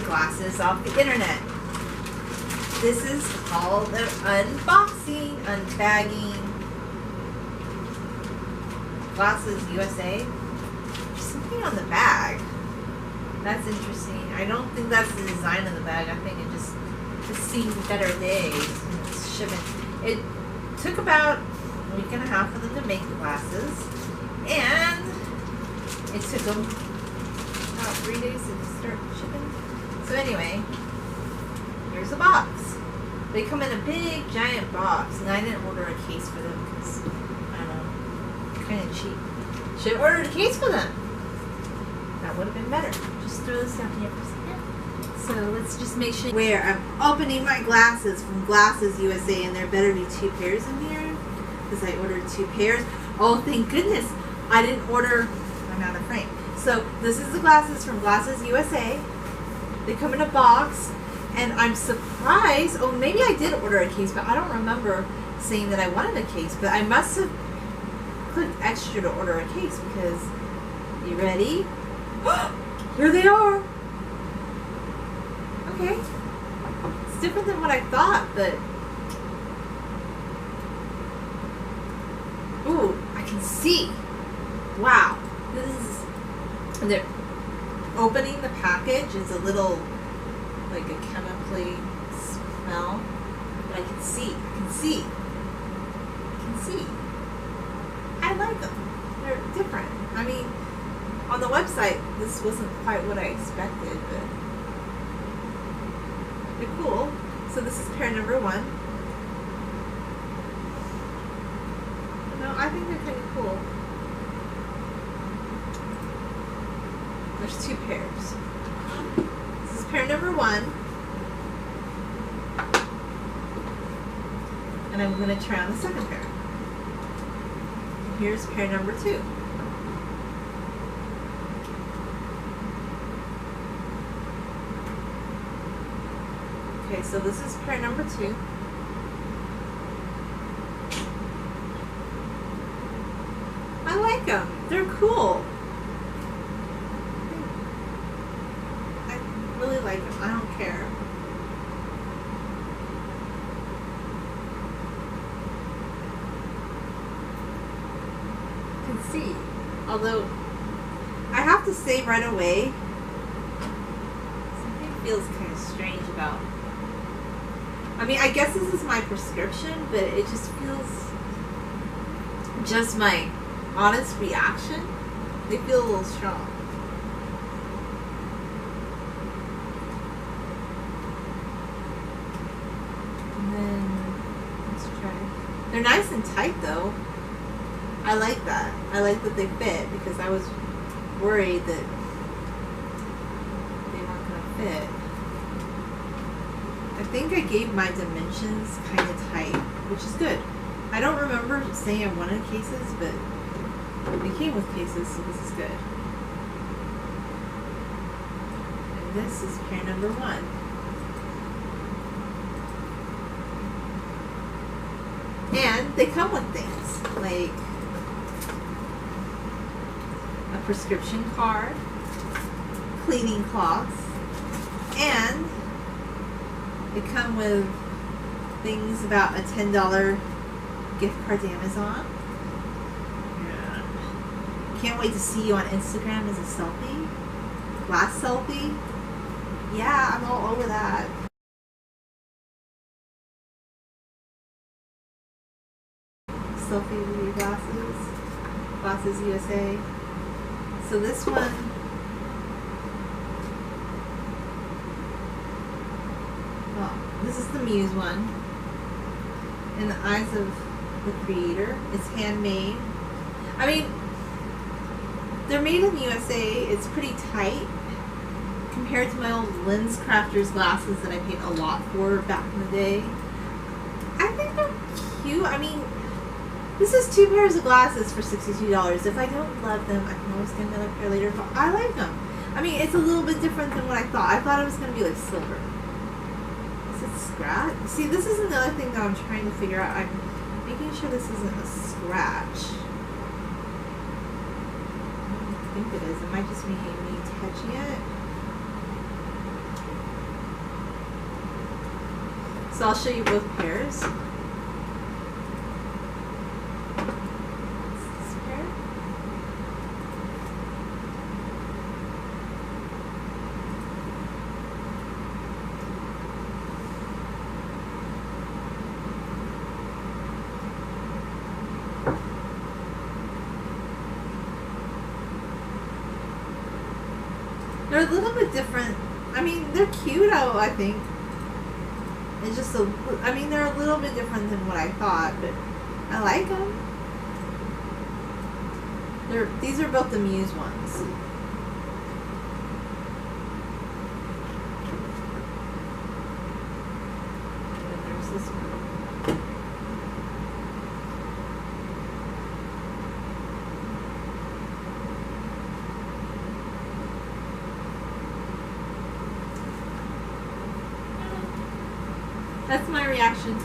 glasses off the internet. This is called an unboxing, untagging. Glasses USA. There's something on the bag. That's interesting. I don't think that's the design of the bag. I think it just has seen better days. It's shipping. It took about a week and a half for them to make the glasses, and it took them about 3 days to start shipping. So anyway, here's a box. They come in a big, giant box, and I didn't order a case for them because, I don't know, kind of cheap. Should have ordered a case for them. That would have been better. Just throw this down here for a second. So let's just make sure where I'm opening my glasses from Glasses USA, and there better be 2 pairs in here because I ordered 2 pairs. Oh, thank goodness. I didn't order, I'm out of frame. So this is the glasses from Glasses USA. They come in a box, and I'm surprised. Oh, maybe I did order a case, but I don't remember saying that I wanted a case. But I must have clicked extra to order a case because, you ready? Here they are. Okay. It's different than what I thought, but ooh, I can see. Wow. This is, and they're opening the package is a little like a chemically smell, but I can see. I like them. They're different. I mean, on the website, this wasn't quite what I expected, but they're cool. So this is pair number 1. No, I think they're kind of cool. There's 2 pairs. This is pair number 1. And I'm going to try on the second pair. Here's pair number 2. Okay, so this is pair number 2. I like them. They're cool. I really like them. I don't care. You can see. Although, I have to say right away, something feels kind of strange about. I mean, I guess this is my prescription, but it just feels, just my honest reaction, they feel a little strong. And then, let's try. They're nice and tight though. I like that. I like that they fit because I was worried that they weren't going to fit. I think I gave my dimensions kind of tight, which is good. I don't remember saying I wanted cases, but they came with cases, so this is good. And this is pair number 1. And they come with things like a prescription card, cleaning cloths, and they come with things about a $10 gift card to Amazon. Yeah. Can't wait to see you on Instagram as a selfie. Glass selfie. Yeah, I'm all over that. Selfie with your glasses. Glasses USA. So this one, this is the Muse one. In the eyes of the creator. It's handmade. I mean, they're made in the USA. It's pretty tight compared to my old LensCrafters glasses that I paid a lot for back in the day. I think they're cute. I mean, this is 2 pairs of glasses for $62. If I don't love them, I can always get another pair later. But I like them. I mean, it's a little bit different than what I thought. I thought it was going to be like silver. Scratch? See, this is another thing that I'm trying to figure out. I'm making sure this isn't a scratch. I don't think it is. It might just be me touching it. So I'll show you both pairs. This pair. They're a little bit different. I mean, they're cute, I think. It's just I mean, they're a little bit different than what I thought, but I like them. These are both the Muse ones. And there's this one. That's my reaction.